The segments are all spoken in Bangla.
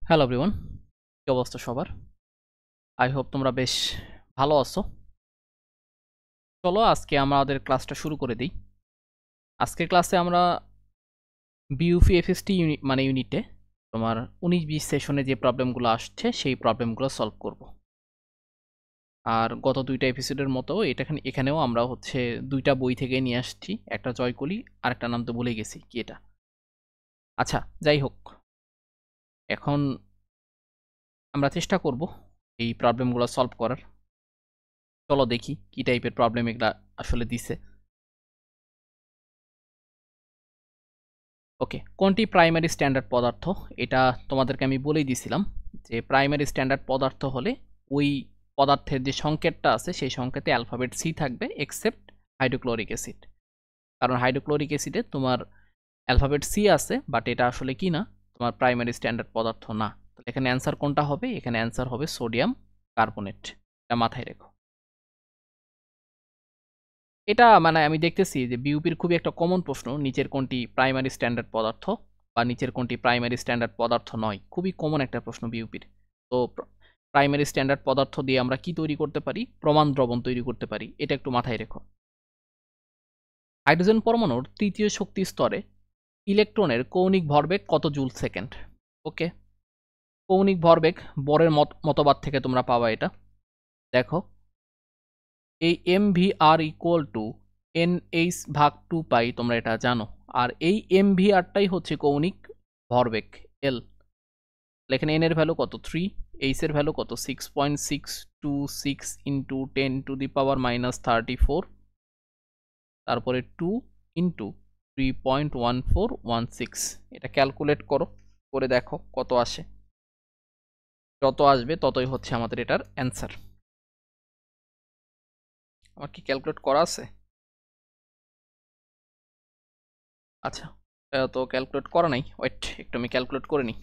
হ্যালো এভরিওয়ান, কি অবস্থা সবার? আই হোপ তোমরা বেশ ভালো আছো। চলো আজকে আমাদের ক্লাসটা শুরু করে দিই। আজকের ক্লাসে আমরা বিইউপি এফএসটি ইউনিটে তোমার 19-20 সেশনে যে প্রবলেমগুলো আসছে সেই প্রবলেমগুলো সলভ করব। আর গত দুইটা এপিসোডের মতো এখানেও আমরা হচ্ছে দুইটা বই থেকে নিয়ে আসছি, একটা জয়কলি আর একটা নাম তো ভুলে গেছি কি এটা। আচ্ছা, যাই হোক, এখন আমরা চেষ্টা করব এই প্রবলেমগুলো সলভ করার। চলো দেখি কি টাইপের প্রবলেম এগুলা আসলে দিছে। ওকে, কোনটি প্রাইমারি স্ট্যান্ডার্ড পদার্থ? এটা তোমাদেরকে আমি বলেই দিছিলাম যে প্রাইমারি স্ট্যান্ডার্ড পদার্থ হলে ওই পদার্থের যে সংকেতটা আছে সেই সংকেতে অ্যালফাবেট সি থাকবে এক্সেপ্ট হাইড্রোক্লোরিক অ্যাসিড। কারণ হাইড্রোক্লোরিক অ্যাসিডে তোমার অ্যালফাবেট সি আছে, বাট এটা আসলে কি না, তোমার প্রাইমারি স্ট্যান্ডার্ড পদার্থ না। তাহলে এখানে অ্যান্সার কোনটা হবে? এখানে অ্যান্সার হবে সোডিয়াম কার্বনেট। এটা মাথায় রেখো। এটা মানে আমি দেখতেছি যে বিউপির খুবই একটা কমন প্রশ্ন, নিচের কোনটি প্রাইমারি স্ট্যান্ডার্ড পদার্থ বা নিচের কোনটি প্রাইমারি স্ট্যান্ডার্ড পদার্থ নয়। খুবই কমন একটা প্রশ্ন বিউপির। তো প্রাইমারি স্ট্যান্ডার্ড পদার্থ দিয়ে আমরা কি তৈরি করতে পারি? প্রমাণ দ্রবণ তৈরি করতে পারি। এটা একটু মাথায় রেখো। হাইড্রোজেন পরমাণুর তৃতীয় শক্তি স্তরে ইলেকট্রনের কৌণিক ভরবেগ কত জুল সেকেন্ড? ওকে, কৌণিক ভরবেগ বরের মতবাদ থেকে তোমরা পাবা এটা। দেখো, এই MVR ইকুয়াল টু NH ভাগ 2 পাই, তোমরা এটা জানো। আর এই MVRটাই হচ্ছে কৌণিক ভরবেগ L। এখানে N এর ভ্যালু কত? 3, H এর ভ্যালু কত? 6.626 into 10 to the power minus 34, তারপরে 2 ইন্টু 3.1416। এটা ক্যালকুলেট করো, করে দেখো কত আসে। যত আসবে ততই হচ্ছে আমাদের এটার অ্যান্সার। আমার কি ক্যালকুলেট করা আছে? আচ্ছা, তো ক্যালকুলেট করা নাই, ওয়েট একটু আমি ক্যালকুলেট করে নিই।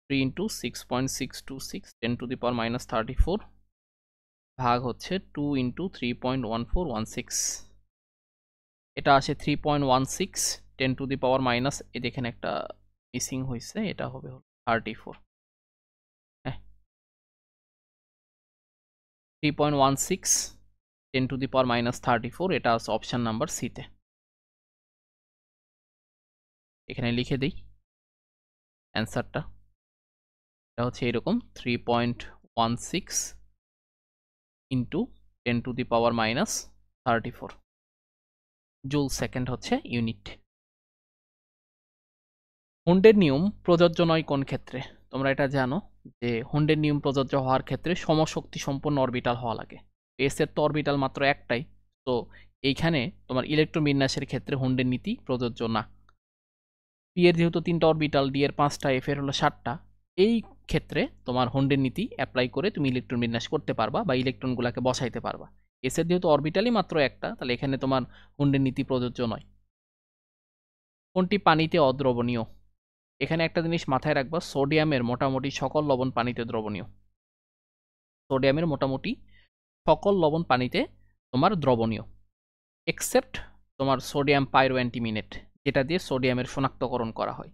3 into 6.626 10 to the power minus 34 ভাগ হচ্ছে 2 ইন্টু 3.1416, এটা আসে 3.16। 10 টু দি পাওয়ার মাইনাস, এ দেখেন একটা মিসিং হয়েছে, এটা হবে 34। হ্যাঁ, 3.16 10 টু দি পাওয়ার মাইনাস 34, এটা আছে অপশান নাম্বার সিতে। এখানে লিখে দিই অ্যান্সারটা। এটা হচ্ছে এরকম 3.16 into 10 to the power minus 34 joule second হচ্ছে ইউনিট। হুন্ডের নিয়ম প্রযোজ্য নয় কোন ক্ষেত্রে? তোমরা এটা জানো যে হুন্ডের নিয়ম প্রযোজ্য হওয়ার ক্ষেত্রে সমশক্তি সম্পন্ন অরবিটাল হওয়া লাগে। এস এর তো অরবিটাল মাত্র একটাই, তো এইখানে তোমার ইলেকট্রন বিন্যাসের ক্ষেত্রে হুন্ডের নীতি প্রযোজ্য না। পি এর যেহেতু 3টা অরবিটাল, ডি এর 5টা, এফ এর হলো 7টা, এই ক্ষেত্রে তোমার হুন্ডের নীতি অ্যাপ্লাই করে তুমি ইলেকট্রন বিন্যাস করতে পারবা বা ইলেকট্রনগুলোকে বসাইতে পারবা। এস এর যেহেতু অরবিটালই মাত্র একটা, তাহলে এখানে তোমার হুন্ডের নীতি প্রযোজ্য নয়। কোনটি পানিতে অদ্রবণীয়? এখানে একটা জিনিস মাথায় রাখবা, সোডিয়ামের মোটামুটি সকল লবণ পানিতে দ্রবণীয়। সোডিয়ামের মোটামুটি সকল লবণ পানিতে তোমার দ্রবণীয়, এক্সেপ্ট তোমার সোডিয়াম পাইরো অ্যান্টিমিনেট, যেটা দিয়ে সোডিয়ামের শনাক্তকরণ করা হয়।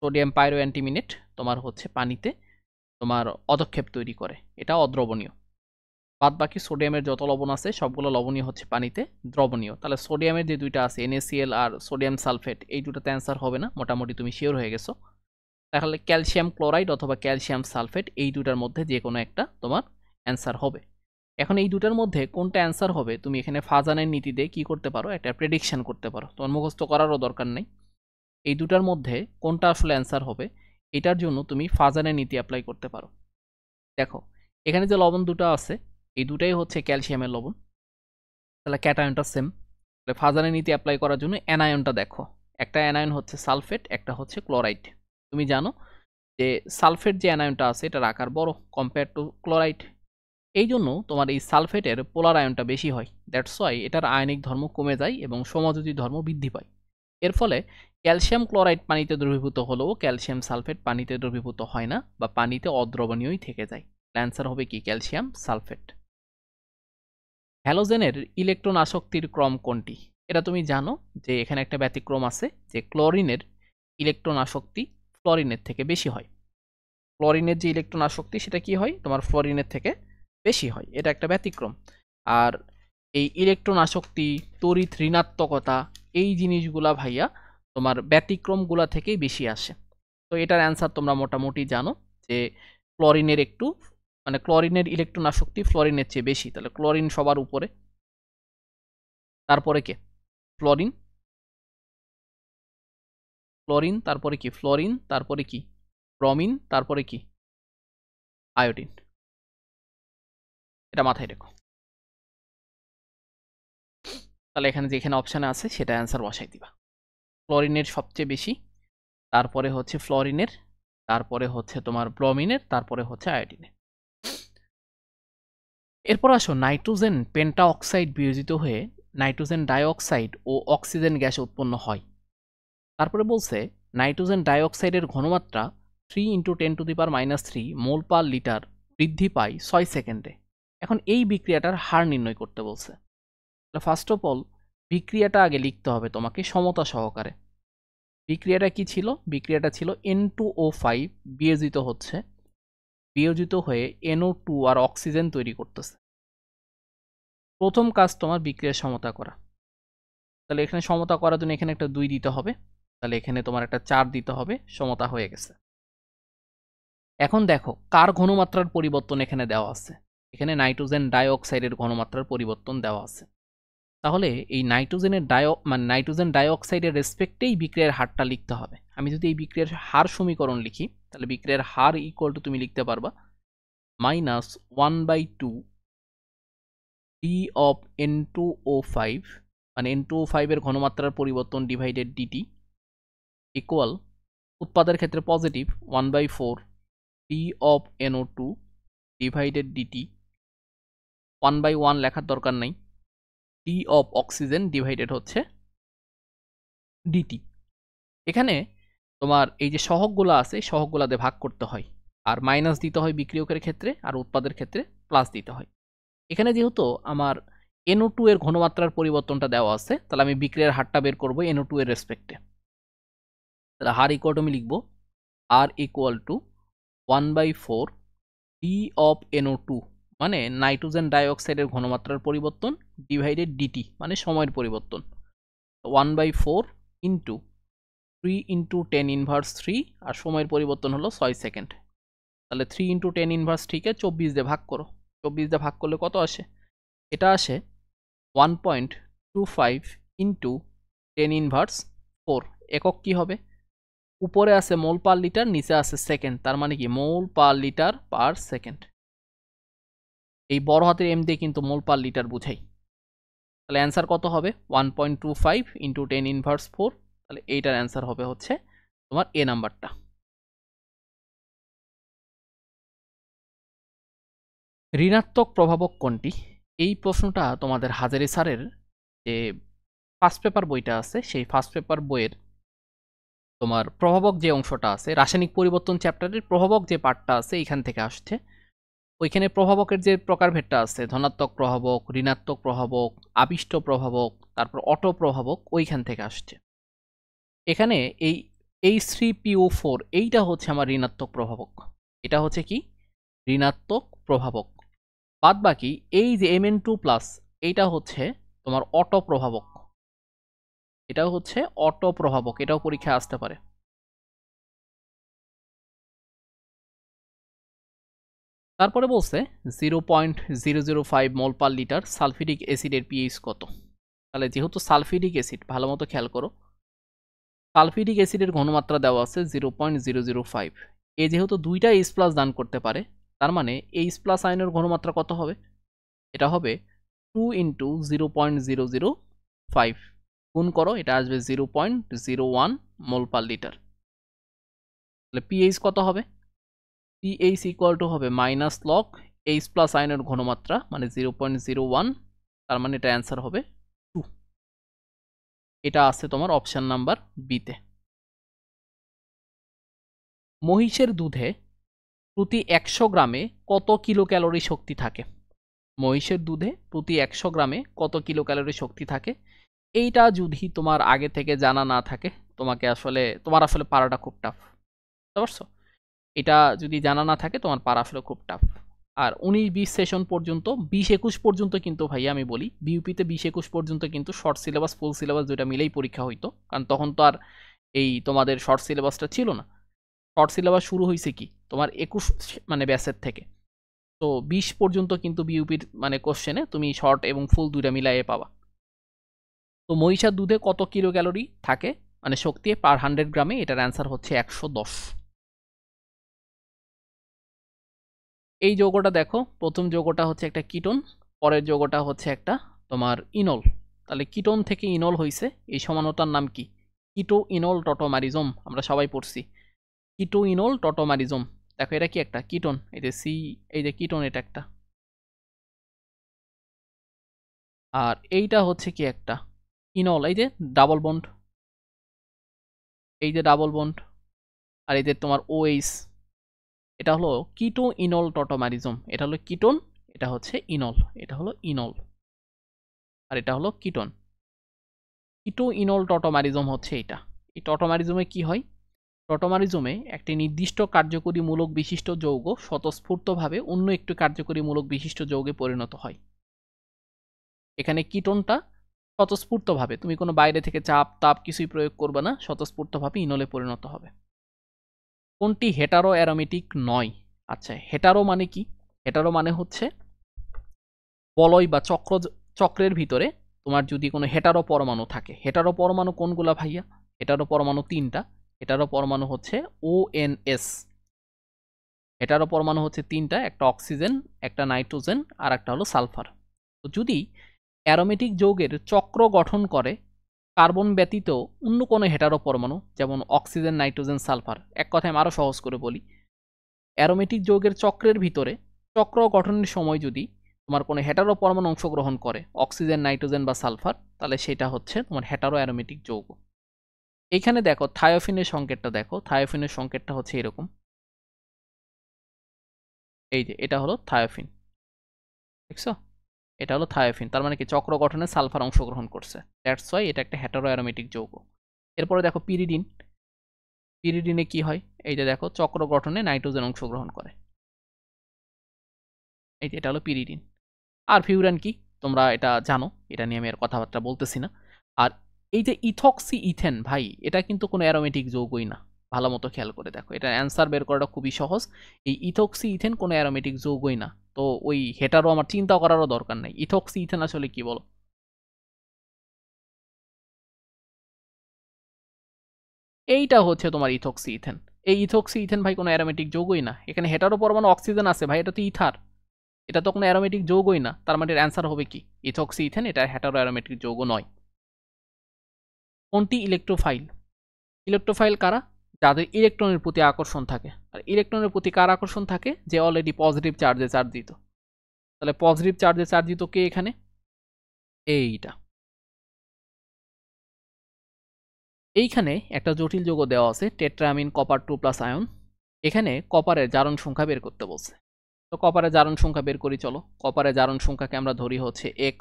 সোডিয়াম পাইরো অ্যান্টিমিনেট তোমার হচ্ছে পানিতে তোমার অধক্ষেপ তৈরি করে, এটা অদ্রবণীয়। বাদ বাকি সোডিয়ামের যত লবণ আছে সবগুলো লবণীয় হচ্ছে পানিতে দ্রবণীয়। তাহলে সোডিয়ামের যে দুইটা আছে NaCl আর সোডিয়াম সালফেট, এই দুটোতে অ্যান্সার হবে না, মোটামুটি তুমি শিওর হয়ে গেছো। তাহলে ক্যালসিয়াম ক্লোরাইড অথবা ক্যালসিয়াম সালফেট, এই দুটার মধ্যে যে কোনো একটা তোমার অ্যান্সার হবে। এখন এই দুটার মধ্যে কোনটা অ্যান্সার হবে তুমি এখানে ফাজানের নীতি দিয়ে কী করতে পারো? একটা প্রেডিকশন করতে পারো, তোমার মুখস্থ করারও দরকার নেই। এই দুটার মধ্যে কোনটা আসলে অ্যান্সার হবে এটার জন্য তুমি ফাজানের নীতি অ্যাপ্লাই করতে পারো। দেখো, এখানে যে লবণ দুটো আছে এই দুটাই হচ্ছে ক্যালসিয়ামের লবণ, তাহলে ক্যাটায়নটা সেম। তাহলে ফাজানের নীতি অ্যাপ্লাই করার জন্য অ্যানায়নটা দেখো, একটা অ্যানায়ন হচ্ছে সালফেট, একটা হচ্ছে ক্লোরাইড। তুমি জানো যে সালফেট যে অ্যানায়নটা আছে এটার আকার বড় কম্পেয়ার টু ক্লোরাইড, এই জন্য তোমার এই সালফেটের পোলার আয়নটা বেশি হয়, দ্যাটস ওয়াই এটার আয়নিক ধর্ম কমে যায় এবং সমযোজী ধর্ম বৃদ্ধি পায়। এর ফলে ক্যালসিয়াম ক্লোরাইড পানিতে দ্রবীভূত হলেও ক্যালসিয়াম সালফেট পানিতে দ্রবীভূত হয় না বা পানিতে অদ্রবণীয়ই থেকে যায়। অ্যান্সার হবে কি? Calcium sulphate. হ্যালোজেনের ইলেকট্রন আসক্তির ক্রম কোনটি? এটা তুমি জানো যে এখানে একটা ব্যতিক্রম আছে, যে ক্লোরিনের ইলেকট্রন আসক্তি ফ্লোরিনের থেকে বেশি হয়। ক্লোরিনের যে ইলেকট্রন আসক্তি সেটা কি হয়, তোমার ফ্লোরিনের থেকে বেশি হয়, এটা একটা ব্যতিক্রম। আর এই ইলেকট্রন আসক্তি, তড়িৎ ঋণাত্মকতা, এই জিনিসগুলা ভাইয়া তোমার ব্যতিক্রমগুলা থেকেই বেশি আসে। তো এটার অ্যান্সার তোমরা মোটামুটি জানো যে ক্লোরিনের একটু মানে ক্লোরিনের ইলেকট্রন আসক্তি ফ্লোরিনের চেয়ে বেশি, তাহলে ক্লোরিন সবার উপরে। তারপরে কে? ফ্লোরিন, ফ্লোরিন, তারপরে কি? ফ্লোরিন, তারপরে কি? ব্রমিন, তারপরে কি? আয়োডিন। এটা মাথায় রেখো। তাহলে এখানে যেখানে অপশানে আছে সেটা অ্যান্সার বসাই দিবা। ক্লোরিনের সবচেয়ে বেশি, তারপরে হচ্ছে ফ্লোরিনের, তারপরে হচ্ছে তোমার ব্রোমিনের, তারপরে হচ্ছে আয়োডিনের। এরপর আসো, নাইট্রোজেন পেন্টা অক্সাইড বিয়োজিত হয়ে নাইট্রোজেন ডাইঅক্সাইড ও অক্সিজেন গ্যাস উৎপন্ন হয়। তারপরে বলছে নাইট্রোজেন ডাইঅক্সাইডের ঘনমাত্রা 3 × 10⁻³ মোল পার লিটার বৃদ্ধি পায় 6 সেকেন্ডে। এখন এই বিক্রিয়াটার হার নির্ণয় করতে বলছে। ফার্স্ট অফ অল বিক্রিয়াটা আগে লিখতে হবে তোমাকে সমতা সহকারে। বিক্রিয়াটা কি ছিল? বিক্রিয়াটা ছিল N2O5 বিয়োজিত হয়ে NO2 আর অক্সিজেন তৈরি করতেছে। প্রথম কাজ তোমার বিক্রিয়ার সমতা করা। তাহলে এখানে সমতা করার জন্য এখানে একটা 2 দিতে হবে, তাহলে এখানে তোমার একটা 4 দিতে হবে, সমতা হয়ে গেছে। এখন দেখো কার ঘনমাত্রার পরিবর্তন এখানে দেওয়া আছে। এখানে নাইট্রোজেন ডাইঅক্সাইডের ঘনমাত্রার পরিবর্তন দেওয়া আছে। তাহলে এই নাইট্রোজেন ডাইঅক্সাইডের রেসপেক্টেই বিক্রিয়ার হারটা লিখতে হবে। আমি যদি এই বিক্রিয়ার হার সমীকরণ লিখি, তাহলে বিক্রিয়ার হার ইকুয়াল টু তুমি লিখতে পারবা -1/2 D of N2O5, মানে N2O5 এর ঘনমাত্রার পরিবর্তন ডিভাইডেড DT ইকুয়াল, উৎপাদের ক্ষেত্রে positive 1/4 D of NO2 divided DT, 1/1 লেখার দরকার নাই, D of অক্সিজেন ডিভাইডেড হচ্ছে DT। এখানে তোমার এই যে সহগগুলো আছে সহগগুলা দিয়ে ভাগ করতে হয়, আর মাইনাস দিতে হয় বিক্রিয়কের ক্ষেত্রে, আর উৎপাদের ক্ষেত্রে প্লাস দিতে হয়। এখানে যেহেতু আমার NO2 এর ঘনমাত্রার পরিবর্তনটা দেওয়া আছে, তাহলে আমি বিক্রিয়ার হারটা বের করব NO2 এর রেসপেক্টে। তাহলে হার ইকুয়াল টু আমি লিখব R equal to 1/4 D of NO2, মানে নাইট্রোজেন ডাইঅক্সাইডের ঘনমাত্রার পরিবর্তন ডিভাইডেড DT, মানে সময়ের পরিবর্তন। 1/4 ইন্টু 3 × 10⁻³ আর সময়ের পরিবর্তন হলো 6 সেকেন্ড। তাহলে 3 × 10⁻³ কে 24 দিয়ে ভাগ করো। 24 দিয়ে ভাগ করলে কত আসে? এটা আসে 1.25 × 10⁻⁴। একক কি হবে? উপরে আছে মোল পার লিটার, নিচে আছে সেকেন্ড, তার মানে কি মোল পার লিটার পার সেকেন্ড। এই বড় হাতের এম দিয়ে কিন্তু মোল পার লিটার বুঝাই। তাহলে অ্যান্সার কত হবে? 1.25 × 10⁻⁴। তাহলে এইটার অ্যান্সার হবে হচ্ছে তোমার এ নাম্বারটা। ঋণাত্মক প্রভাবক কোনটি? এই প্রশ্নটা তোমাদের হাজারি স্যারের যে ফার্স্ট পেপার বইটা আছে, সেই ফার্স্ট পেপার বইয়ের তোমার প্রভাবক যে অংশটা আছে, রাসায়নিক পরিবর্তন চ্যাপ্টারের প্রভাবক যে পার্টটা আছে, এইখান থেকে আসছে। ওইখানে প্রভাবকের যে প্রকারভেদটা আছে, ধনাত্মক প্রভাবক, ঋণাত্মক প্রভাবক, আবিষ্ট প্রভাবক, তারপর অটো প্রভাবক, ওইখান থেকে আসছে। এখানে এই H3PO4 এইটা হচ্ছে আমার ঋণাত্মক প্রভাবক। এটা হচ্ছে কি? ঋণাত্মক প্রভাবক। বাদ বাকি এই যে Mn2+, এইটা হচ্ছে তোমার অটো প্রভাবক। এটাও হচ্ছে অটো প্রভাবক, এটাও পরীক্ষায় আসতে পারে। তারপরে বলছে 0.005 মোল পার লিটার সালফিউরিক অ্যাসিডের পিএইচ কত? তাহলে যেহেতু সালফিউরিক অ্যাসিড, ভালো মতো খেয়াল করো, সালফিউরিক অ্যাসিডের ঘনমাত্রা দেওয়া আছে 0.005। এ যেহেতু দুইটা H+ দান করতে পারে, তার মানে H+ আয়নের ঘনমাত্রা কত হবে? এটা হবে 2 × 0.005 গুণ করো, এটা আসবে 0.01 মোল পার লিটার। তাহলে পিএইচ কত হবে? পিএইচ ইকুয়াল টু হবে -log H+ আয়নের ঘনমাত্রা, মানে 0.01, তার মানে এটা অ্যান্সার হবে 2। এটা আছে তোমার অপশন নাম্বার বিতে। মহিষের দুধে প্রতি 100 গ্রামে কত কিলো ক্যালোরি শক্তি থাকে? মহিষের দুধে প্রতি 100 গ্রামে কত কিলো ক্যালোরি শক্তি থাকে? এইটা যদি তোমার আগে থেকে জানা না থাকে, তোমার আসলে পারাটা খুব টাফ। বুঝতে পারছো? এটা যদি জানা না থাকে তোমার পারা আসলে খুব টাফ। আর 19-20 সেশন পর্যন্ত 20-21 পর্যন্ত কিন্তু ভাইয়া আমি বলি বিউপিতে 20-21 পর্যন্ত কিন্তু শর্ট সিলেবাস ফুল সিলেবাস দুইটা মিলেই পরীক্ষা হইতো, কারণ তখন তো আর এই তোমাদের শর্ট সিলেবাসটা ছিল না। শর্ট সিলেবাস শুরু হয়েছে কি তোমার 21 মানে ব্যাচের থেকে। তো 20 পর্যন্ত কিন্তু বিউপির মানে কোশ্চেনে তুমি শর্ট এবং ফুল দুইটা মিলাইয়ে পাবা। তো মহিষার দুধে কত কিলো ক্যালোরি থাকে মানে শক্তি পার 100 গ্রামে, এটার অ্যান্সার হচ্ছে 110। এই যৌগটা দেখো, প্রথম যৌগটা হচ্ছে একটা কিটোন, পরের যৌগটা হচ্ছে একটা তোমার ইনল। তাহলে কিটোন থেকে ইনল হইছে, এই সমানতার নাম কি? কিটো ইনল টটোমারিজম, আমরা সবাই পড়ছি কিটো ইনল টটোমারিজম। দেখো এটা কি একটা কিটোন, এই যে সি, এই যে কিটোন এটা একটা, আর এইটা হচ্ছে কি একটা ইনল, এই যে ডাবল বন্ড, এই যে ডাবল বন্ড, আর এই যে তোমার ওএইচ, এটা হলো কিটো ইনল টটোমারিজম। এটা হলো কিটোন, এটা হচ্ছে ইনল, এটা হলো ইনল, আর এটা হলো কিটোন। কিটো ইনল টটোমারিজম হচ্ছে এটা। এই টটোমারিজমে কি হয়? টটোমারিজমে একটি নির্দিষ্ট কার্যকরী মূলক বিশিষ্ট যৌগ স্বতঃস্ফূর্তভাবে অন্য একটি কার্যকরী মূলক বিশিষ্ট যৌগে পরিণত হয়। এখানে কিটোনটা স্বতঃস্ফূর্তভাবে, তুমি কোনো বাইরে থেকে চাপ তাপ কিছুই প্রয়োগ করবে না, স্বতঃস্ফূর্তভাবে ইনলে পরিণত হবে। কোনটি হেটারো অ্যারোমেটিক নয়? আচ্ছা, হেটারো মানে কি? হেটারো মানে হচ্ছে বলয় বা চক্রের ভিতরে তোমার যদি কোনো হেটারো পরমাণু থাকে। হেটারো পরমাণু কোনগুলা ভাইয়া? হেটারো পরমাণু 3টা। হেটারো পরমাণু হচ্ছে ONS। হেটারো পরমাণু হচ্ছে 3টা, একটা অক্সিজেন, একটা নাইট্রোজেন, আর একটা হলো সালফার। তো যদি অ্যারোমেটিক যৌগের চক্র গঠন করে কার্বন ব্যতীত অন্য কোনো হেটারো পরমাণু, যেমন অক্সিজেন, নাইট্রোজেন, সালফার, এক কথায় আমি আরও সহজ করে বলি, অ্যারোমেটিক যৌগের চক্রের ভিতরে চক্র গঠনের সময় যদি তোমার কোনো হেটারো পরমাণু অংশগ্রহণ করে, অক্সিজেন, নাইট্রোজেন বা সালফার, তাহলে সেটা হচ্ছে তোমার হেটারো অ্যারোমেটিক যৌগ। এইখানে দেখো থায়োফিনের সংকেতটা, দেখো থায়োফিনের সংকেতটা হচ্ছে এরকম, এই যে এটা হলো থায়োফিন, দেখছো? এটা হলো থায়োফিন, তার মানে কি চক্র গঠনে সালফার অংশগ্রহণ করছে, দ্যাটস ওয়াই এটা একটা হেটারো অ্যারোমেটিক যৌগ। এরপরে দেখো পিরিডিন। পিরিডিনে কি হয়? এই যে দেখো চক্র গঠনে নাইট্রোজেন অংশগ্রহণ করে, এই যে এটা হলো পিরিডিন। আর ফিউরান কি তোমরা এটা জানো, এটা নিয়ে আমি আর কথাবার্তা বলতেছি না। আর এই যে ইথক্সি ইথেন ভাই, এটা কিন্তু কোনো অ্যারোমেটিক যৌগই না। ভালো মতো খেয়াল করে দেখো, এটা অ্যান্সার বের করাটা খুবই সহজ। এই ইথক্সি ইথেন কোনো অ্যারোমেটিক যৌগই না। তো ওই হেটারও আমার চিন্তা করারও দরকার নাই। ইথক্সি ইথেন আসলে কি বলো? এইটা হচ্ছে তোমার ইথক্সি ইথেন। এই ইথক্সি ইথেন ভাই কোনো অ্যারোমেটিক যৌগই না। এখানে হেটারো পরমাণু অক্সিজেন আছে ভাই, এটা তো ইথার, এটা তো কোনো অ্যারোমেটিক যৌগই না। তার মানে এর অ্যান্সার হবে কি? ইথক্সি ইথেন, এটা হেটারো অ্যারোমেটিক যৌগ নয়। কোনটি ইলেকট্রোফাইল? ইলেকট্রোফাইল কারা? যাদের ইলেকট্রনের প্রতি আকর্ষণ থাকে। আর ইলেকট্রনের প্রতি কার আকর্ষণ থাকে? যে অলরেডি পজিটিভ চার্জে চার্জিত। তাহলে পজিটিভ চার্জে চার্জিত কে এখানে? এইটা। এইখানে একটা জটিল যৌগ দেওয়া আছে, টেট্রামিন কপার 2+ আয়ন। এখানে কপারের জারণ সংখ্যা বের করতে বলছে। তো কপারের জারণ সংখ্যা বের করি চলো। কপারের জারণ সংখ্যাকে আমরা ধরি হচ্ছে x।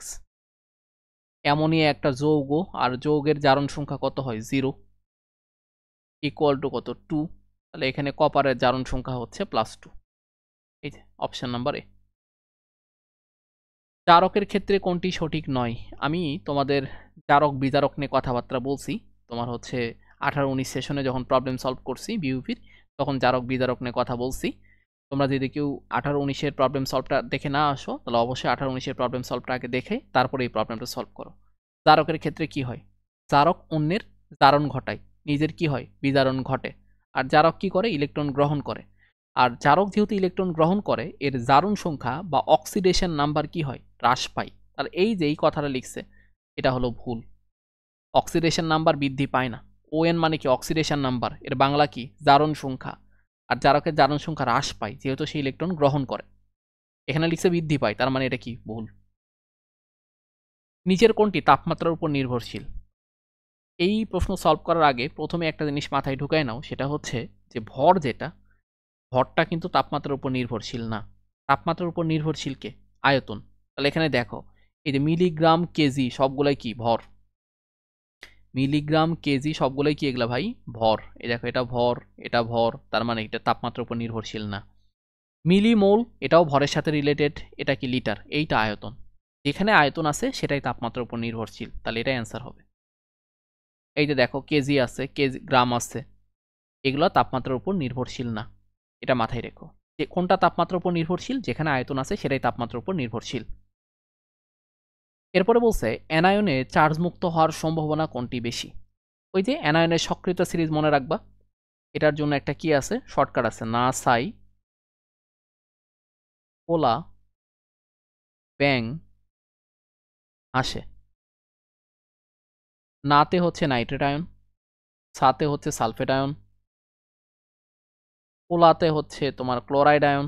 অ্যামোনিয়া একটা যৌগ, আর যৌগের জারণ সংখ্যা কত হয়? 0, ইকুয়াল টু কত? 2। তাহলে এখানে কপারের জারণ সংখ্যা হচ্ছে +2। এই যে অপশন নাম্বার এ। জারকের ক্ষেত্রে কোনটি সঠিক নয়? আমি তোমাদের জারক বিজারক নিয়ে কথাবার্তা বলছি, তোমার হচ্ছে 18-19 সেশনে যখন প্রবলেম সলভ করছি বিউপির, তখন জারক বিজারক নিয়ে কথা বলছি। তোমরা যদি কেউ 18-19-এর প্রবলেম সলভটা দেখে না আসো, তাহলে অবশ্যই 18-19-এর প্রবলেম সলভটা আগে দেখে তারপরে এই প্রবলেমটা সলভ করো। জারকের ক্ষেত্রে কি হয়? জারক অন্যের জারণ ঘটায়, নিজের কি হয়? বিজারণ ঘটে। আর জারক কি করে? ইলেকট্রন গ্রহণ করে। আর জারক যেহেতু ইলেকট্রন গ্রহণ করে, এর জারণ সংখ্যা বা অক্সিডেশন নাম্বার কি হয়? হ্রাস পায়। আর এই যে এই কথাটা লিখছে, এটা হলো ভুল। অক্সিডেশন নাম্বার বৃদ্ধি পায় না। ON মানে কি? অক্সিডেশন নাম্বার, এর বাংলা কি? জারণ সংখ্যা। আর জারকের জারণ সংখ্যা হ্রাস পায় যেহেতু সে ইলেকট্রন গ্রহণ করে। এখানে লিখছে বৃদ্ধি পায়, তার মানে এটা কি? ভুল। নিচের কোনটি তাপমাত্রার উপর নির্ভরশীল? এই প্রশ্ন সলভ করার আগে প্রথমে একটা জিনিস মাথায় ঢুকায় নাও, সেটা হচ্ছে যে ভর যেটা, ভরটা কিন্তু তাপমাত্রার উপর নির্ভরশীল না। তাপমাত্রার উপর নির্ভরশীল কে? আয়তন। তাহলে এখানে দেখো, এই যে মিলিগ্রাম, কেজি সবগুলাই কি? ভর। মিলিগ্রাম, কেজি সবগুলোই কি এগুলা ভাই? ভর। এই দেখো এটা ভর, তার মানে এটা তাপমাত্রার উপর নির্ভরশীল না। মিলিমোল এটাও ভরের সাথে রিলেটেড, এটা কি লিটার, এইটা আয়তন। যেখানে আয়তন আছে সেটাই তাপমাত্রার উপর নির্ভরশীল, তাহলে এটাই অ্যান্সার হবে। এই যে দেখো কেজি আছে, কেজি, গ্রাম আছে, এগুলো তাপমাত্রার উপর নির্ভরশীল না, এটা মাথায় রেখো। যে কোনটা তাপমাত্রার উপর নির্ভরশীল? যেখানে আয়তন আছে সেটাই তাপমাত্রার উপর নির্ভরশীল। এরপরে বলছে অ্যানায়নে চার্জ মুক্ত হওয়ার সম্ভাবনা কোনটি বেশি? ওই যে অ্যানায়নের সক্রিয়তা সিরিজ মনে রাখবা, এটার জন্য একটা কি আছে, শর্টকাট আছে, না সাই, কোলা, ব্যাং, আসে। নাতে হচ্ছে নাইট্রেট আয়ন, সাতে হচ্ছে সালফেট আয়ন, কোলাতে হচ্ছে তোমার ক্লোরাইড আয়ন,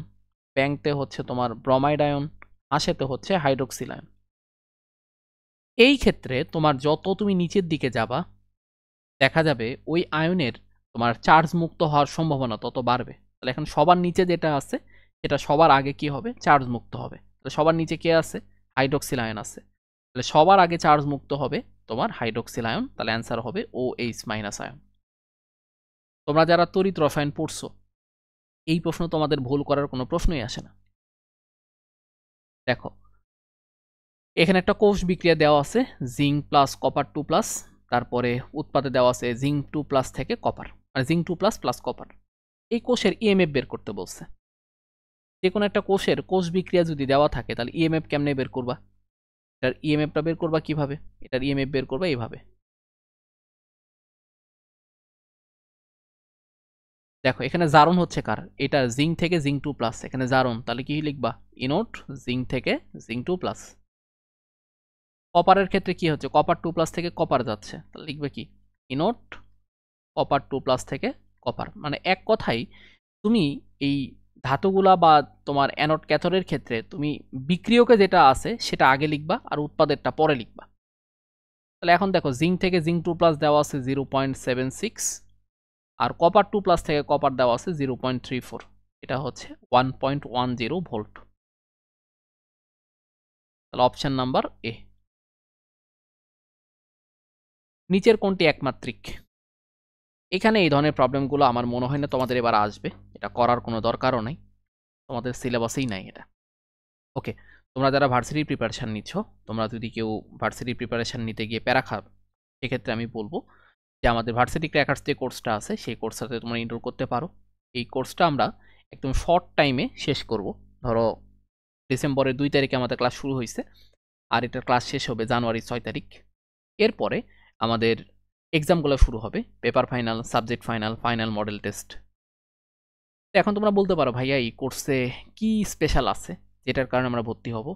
ব্যাংতে হচ্ছে তোমার ব্রোমাইড আয়ন, আশেতে হচ্ছে হাইড্রোক্সিল আয়ন। এই ক্ষেত্রে তোমার যত তুমি নিচের দিকে যাবা দেখা যাবে ওই আয়নের তোমার চার্জ মুক্ত হওয়ার সম্ভাবনা তত বাড়বে। তাহলে এখন সবার নিচে যেটা আছে সেটা সবার আগে কি হবে? চার্জ মুক্ত হবে। তাহলে সবার নিচে কে আছে? হাইড্রোক্সিল আয়ন আছে। তাহলে সবার আগে চার্জ মুক্ত হবে তোমার হাইড্রোক্সিল আয়ন, তাহলে অ্যান্সার হবে OH মাইনাস আয়ন। তোমরা যারা তড়িৎ রসায়ন পড়ছো এই প্রশ্ন তোমাদের ভুল করার কোনো প্রশ্নই আসে না। দেখো এখানে একটা কোষ বিক্রিয়া দেওয়া আছে, জিঙ্ক প্লাস কপার 2+, তারপরে উৎপাদে দেওয়া আছে জিঙ্ক 2+ থেকে কপার, মানে জিঙ্ক 2+ প্লাস কপার। এই কোষের ইএমএফ বের করতে বলছে। যে কোনো একটা কোষের কোষ বিক্রিয়া যদি দেওয়া থাকে তাহলে ইএমএফ কেমনে বের করবা? এটার ইএমএফটা বের করবা কিভাবে? এটার ইএমএফ বের করবা এইভাবে। দেখো এখানে জারণ হচ্ছে কার? এটা জিঙ্ক থেকে জিঙ্ক 2+, এখানে জারণ, তাহলে কি লিখবা? ইনোট জিঙ্ক থেকে জিঙ্ক 2+। কপারের ক্ষেত্রে কি হচ্ছে? কপার 2+ থেকে কপার যাচ্ছে, তাহলে লিখবে কি? ইনোট কপার 2+ থেকে কপার। মানে এক কথাই তুমি এই ধাতুগুলা বা তোমার অ্যানোড ক্যাথোডের ক্ষেত্রে তুমি বিক্রিয়কে যেটা আছে সেটা আগে লিখবা আর উৎপাদেরটা পরে লিখবা। তাহলে এখন দেখো জিঙ্ক থেকে জিঙ্ক 2+ দেওয়া আছে 0.76, আর কপার 2+ থেকে কপার দেওয়া আছে 0.34, এটা হচ্ছে 1.10 ভোল্ট। তাহলে অপশন নাম্বার এ। নিচের কোনটি একমাত্রিক? এখানে এই ধরনের প্রবলেমগুলো আমার মনে হয় না তোমাদের এবার আসবে, এটা করার কোনো দরকারও নেই, তোমাদের সিলেবাসেই নাই এটা। ওকে, তোমরা যারা ভার্সিটির প্রিপারেশান নিচ্ছ, তোমরা যদি কেউ ভার্সিটির প্রিপারেশান নিতে গিয়ে প্যারা খাও সেক্ষেত্রে আমি বলবো যে আমাদের ভার্সিটি ক্র্যাকার্স যে কোর্সটা আছে সেই কোর্সটাতে তোমরা এনরোল করতে পারো। এই কোর্সটা আমরা একদম শর্ট টাইমে শেষ করব। ধরো ডিসেম্বরের 2 তারিখে আমাদের ক্লাস শুরু হয়েছে, আর এটার ক্লাস শেষ হবে জানুয়ারি 6 তারিখ। এরপরে আমাদের এক্সামগুলো শুরু হবে, paper final, subject final, final model test. এখন তোমরা বলতে পারো ভাইয়া এই কোর্সে কি স্পেশাল আছে যেটার কারণে আমরা ভর্তি হব?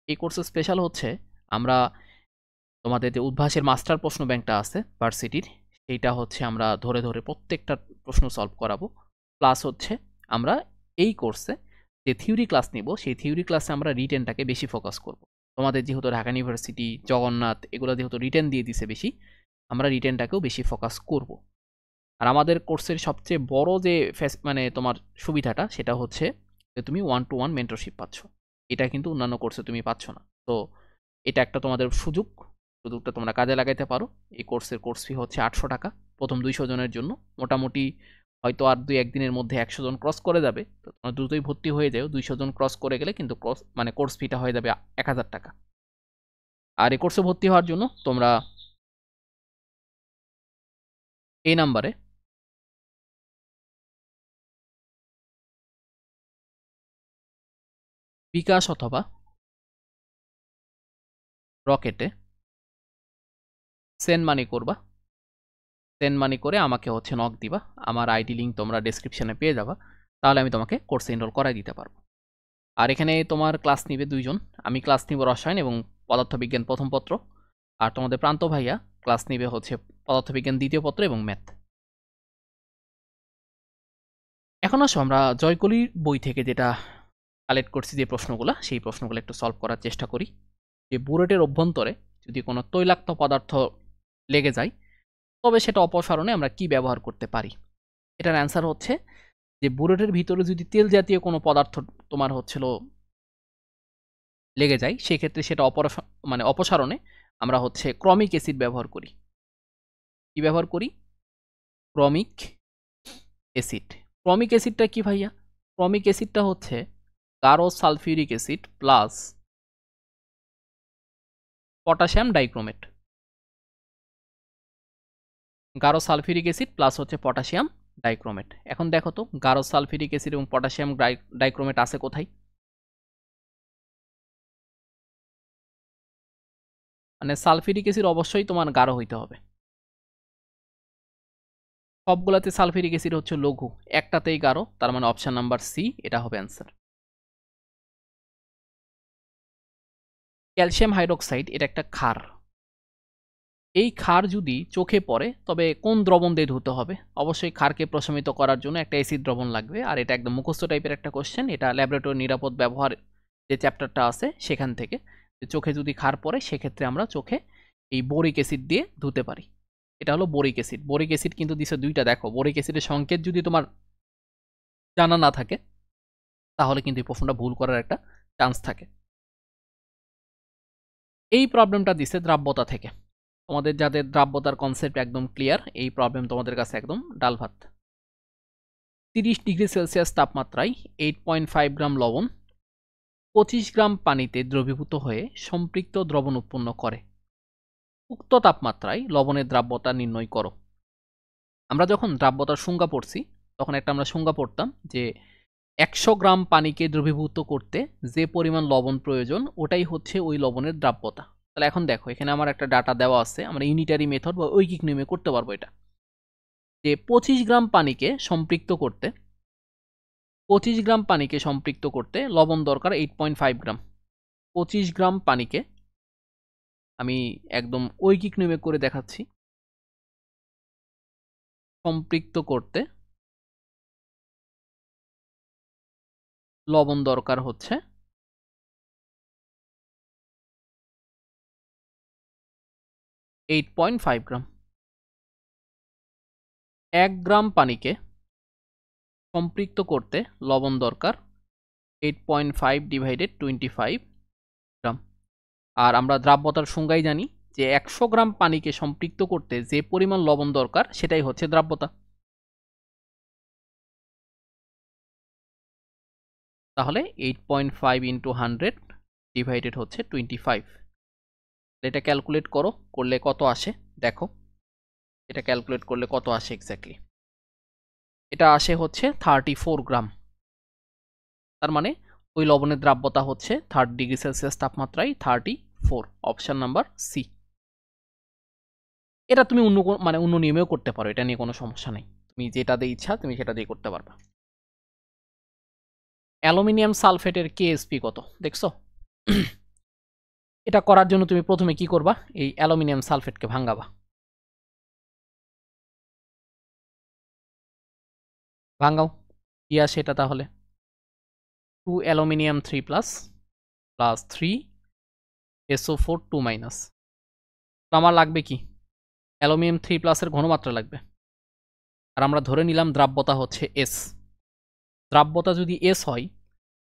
এই কোর্সে স্পেশাল হচ্ছে আমরা তোমাদের যে উদ্ভাসের মাস্টার প্রশ্ন ব্যাংকটা আছে ভার্সিটির, সেইটা হচ্ছে আমরা ধরে ধরে প্রত্যেকটা প্রশ্ন সলভ করাবো। প্লাস হচ্ছে আমরা এই কোর্সে যে থিওরি ক্লাস নিব সেই থিওরি ক্লাসে আমরা রিটেনটাকে বেশি ফোকাস করব। তোমাদের যেহেতু ঢাকা ইউনিভার্সিটি, জগন্নাথ এগুলো যেহেতু রিটেন দিয়ে দিছে বেশি, আমরা রিটেনটাকেও বেশি ফোকাস করব। আর আমাদের কোর্সের সবচেয়ে বড় যে মানে তোমার সুবিধাটা সেটা হচ্ছে যে তুমি 1-to-1 মেন্টরশিপ পাচ্ছ। এটা কিন্তু অন্যান্য কোর্সে তুমি পাচ্ছ না। তো এটা একটা তোমাদের সুযোগটা তোমরা কাজে লাগাইতে পারো। এই কোর্সের কোর্স ফি হচ্ছে 800 টাকা প্রথম 200 জনের জন্য। মোটামুটি হয়তো আর 2-1 দিনের মধ্যে 100 জন ক্রস করে যাবে, তো তোমরা দ্রুতই ভর্তি হয়ে যাও। 200 জন ক্রস করে গেলে কিন্তু মানে কোর্স ফিটা হয়ে যাবে 1000 টাকা। আর এই কোর্সে ভর্তি হওয়ার জন্য তোমরা এই নাম্বারে বিকাশ অথবা রকেটে সেন্ড মানি করবা। সেন্ড মানি করে আমাকে হচ্ছে নক দিবা। আমার আইডি লিঙ্ক তোমরা ডেসক্রিপশনে পেয়ে যাবা। তাহলে আমি তোমাকে কোর্সে এনরোল করাই দিতে পারবো। আর এখানে তোমার ক্লাস নিবে 2 জন। আমি ক্লাস নিব রসায়ন এবং পদার্থবিজ্ঞান প্রথম পত্র। আর তোমাদের প্রান্ত ভাইয়া ক্লাস নিবে হচ্ছে পদার্থবিজ্ঞান দ্বিতীয় পত্র এবং ম্যাথ। এখন আসো আমরা জয়কলির বই থেকে যেটা কালেক্ট করছি যে প্রশ্নগুলো, সেই প্রশ্নগুলো একটু সলভ করার চেষ্টা করি। যে বুলেটের অভ্যন্তরে যদি কোনো তৈলাক্ত পদার্থ লেগে যায় তবে সেটা অপসারণে আমরা কি ব্যবহার করতে পারি? এটার অ্যান্সার হচ্ছে যে বুলেটের ভিতরে যদি তেল জাতীয় কোনো পদার্থ তোমার হচ্ছিল লেগে যায় সেক্ষেত্রে সেটা মানে অপসারণে আমরা হচ্ছে ক্রমিক অ্যাসিড ব্যবহার করি। কি ব্যবহার করি? ক্রমিক অ্যাসিড। ক্রমিক অ্যাসিডটা কি ভাইয়া? ক্রমিক অ্যাসিডটা হচ্ছে গাঢ় sulphuric acid plus potassium dichromate. গাঢ় সালফিউরিক অ্যাসিড প্লাস হচ্ছে পটাশিয়াম ডাইক্রোমেট। এখন দেখো তো গাঢ় সালফিউরিক অ্যাসিড এবং পটাশিয়াম ডাইক্রোমেট আছে কোথায়? মানে সালফিউরিক অ্যাসিড অবশ্যই তোমার গাঢ় হইতে হবে। সবগুলাতে সালফিউরিক অ্যাসিড হচ্ছে লঘু, একটাতেই গাঢ়, তার মানে অপশন নাম্বার সি এটা হবে অ্যান্সার। ক্যালসিয়াম হাইড্রোক্সাইড এটা একটা ক্ষার। এই ক্ষার যদি চোখে পড়ে তবে কোন দ্রবণ দিয়ে ধুতে হবে? অবশ্যই ক্ষারকে প্রশমিত করার জন্য একটা অ্যাসিড দ্রবণ লাগবে, আর এটা একদম মুখস্থ টাইপের একটা কোশ্চেন। এটা ল্যাবরেটরি নিরাপদ ব্যবহার যে চ্যাপ্টারটা আছে সেখান থেকে। চোখে যদি ক্ষার পড়ে সেক্ষেত্রে আমরা চোখে এই বোরিক অ্যাসিড দিয়ে ধুতে পারি। এটা হলো বোরিক অ্যাসিড। বোরিক অ্যাসিড কিন্তু দিছে দুইটা, দেখো বোরিক অ্যাসিডের সংকেত যদি তোমার জানা না থাকে তাহলে কিন্তু এই প্রশ্নটা ভুল করার একটা চান্স থাকে। এই প্রবলেমটা দিছে দ্রাব্যতা থেকে। তোমাদের যাদের দ্রাব্যতার কনসেপ্ট একদম ক্লিয়ার, এই প্রবলেম তোমাদের কাছে একদম ডাল ভাত। 30 ডিগ্রি সেলসিয়াস তাপমাত্রায় 8.5 গ্রাম লবণ 25 গ্রাম পানিতে দ্রবীভূত হয়ে সম্পৃক্ত দ্রবণ উৎপন্ন করে। উক্ত তাপমাত্রায় লবণের দ্রাব্যতা নির্ণয় করো। আমরা যখন দ্রাব্যতার সংজ্ঞা পড়ছি তখন একটা আমরা সংজ্ঞা পড়তাম যে 100 গ্রাম পানিকে দ্রবীভূত করতে যে পরিমাণ লবণ প্রয়োজন ওটাই হচ্ছে ওই লবণের দ্রাব্যতা। তাহলে এখন দেখো এখানে আমার একটা ডাটা দেওয়া আছে, আমরা ইউনিটারি মেথড বা ঐকিক নিয়মে করতে পারবো এটা, যে 25 গ্রাম পানিকে সম্পৃক্ত করতে 25 গ্রাম পানিকে সম্পৃক্ত করতে লবণ দরকার 8.5 গ্রাম। 25 গ্রাম পানিকে আমি একদম ঐকিক নিয়মে করে দেখাচ্ছি। সম্পৃক্ত করতে লবণ দরকার হচ্ছে 8.5 গ্রাম। 1 গ্রাম পানিকে সম্পৃক্ত করতে লবণ দরকার 8.5 ডিভাইডেড 25 গ্রাম। আর আমরা দ্রাব্যতার সংজ্ঞাই জানি যে 100 গ্রাম পানিকে সম্পৃক্ত করতে যে পরিমাণ লবণ দরকার সেটাই হচ্ছে দ্রাব্যতা। তাহলে 8.5 ইন্টু 100 ডিভাইডেড হচ্ছে 25। এটা ক্যালকুলেট করো, করলে কত আসে দেখো। এটা ক্যালকুলেট করলে কত আসে এক্স্যাক্টলি? এটা আসে হচ্ছে 34 গ্রাম। তার মানে ওই লবণের দ্রাব্যতা হচ্ছে 30 ডিগ্রি সেলসিয়াস তাপমাত্রায় 34, অপশন নাম্বার সি। এটা তুমি অন্য নিয়মেও করতে পারো, এটা নিয়ে কোনো সমস্যা নেই। তুমি যেটা দিয়ে ইচ্ছা তুমি সেটা দিয়ে করতে পারবা। অ্যালুমিনিয়াম সালফেটের কেএসপি কত দেখছো? এটা করার জন্য তুমি প্রথমে কি করবা? এই অ্যালুমিনিয়াম সালফেটকে ভাঙাবা। ভাঙাও, কি আসে এটা তাহলে? 2 aluminium 3 plus plus 3 SO4 2 minus. তো আমার লাগবে কি? অ্যালুমিনিয়াম 3 প্লাসের ঘনমাত্রা লাগবে। আর আমরা ধরে নিলাম দ্রাব্যতা হচ্ছে এস। দ্রাব্যতা যদি এস হয়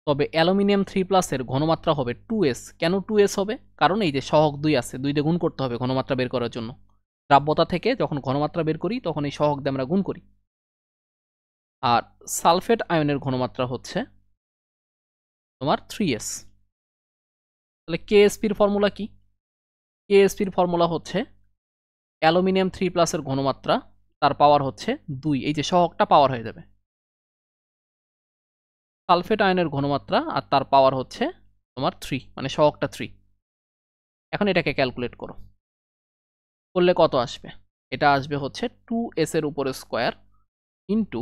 তবে অ্যালুমিনিয়াম 3 প্লাসের ঘনমাত্রা হবে 2s। কেন 2s হবে? কারণ এই যে সহগ 2 আছে, 2 দিয়ে গুণ করতে হবে ঘনমাত্রা বের করার জন্য। দ্রাব্যতা থেকে যখন ঘনমাত্রা বের করি তখন এই সহগ দিয়ে আমরা গুণ করি। আর সালফেট আয়নের ঘনমাত্রা হচ্ছে তোমার 3s। তাহলে কেএসপির ফর্মুলা কি? কেএসপির ফর্মুলা হচ্ছে অ্যালুমিনিয়াম 3 প্লাসের ঘনমাত্রা তার পাওয়ার হচ্ছে 2, এই যে সহগটা পাওয়ার হয়ে যাবে। সালফেট আয়নের ঘনমাত্রা আর তার পাওয়ার হচ্ছে তোমার 3, মানে সহগটা 3। এখন এটাকে ক্যালকুলেট করো, করলে কত আসবে? এটা আসবে হচ্ছে 2s এর উপরে স্কোয়ার ইন্টু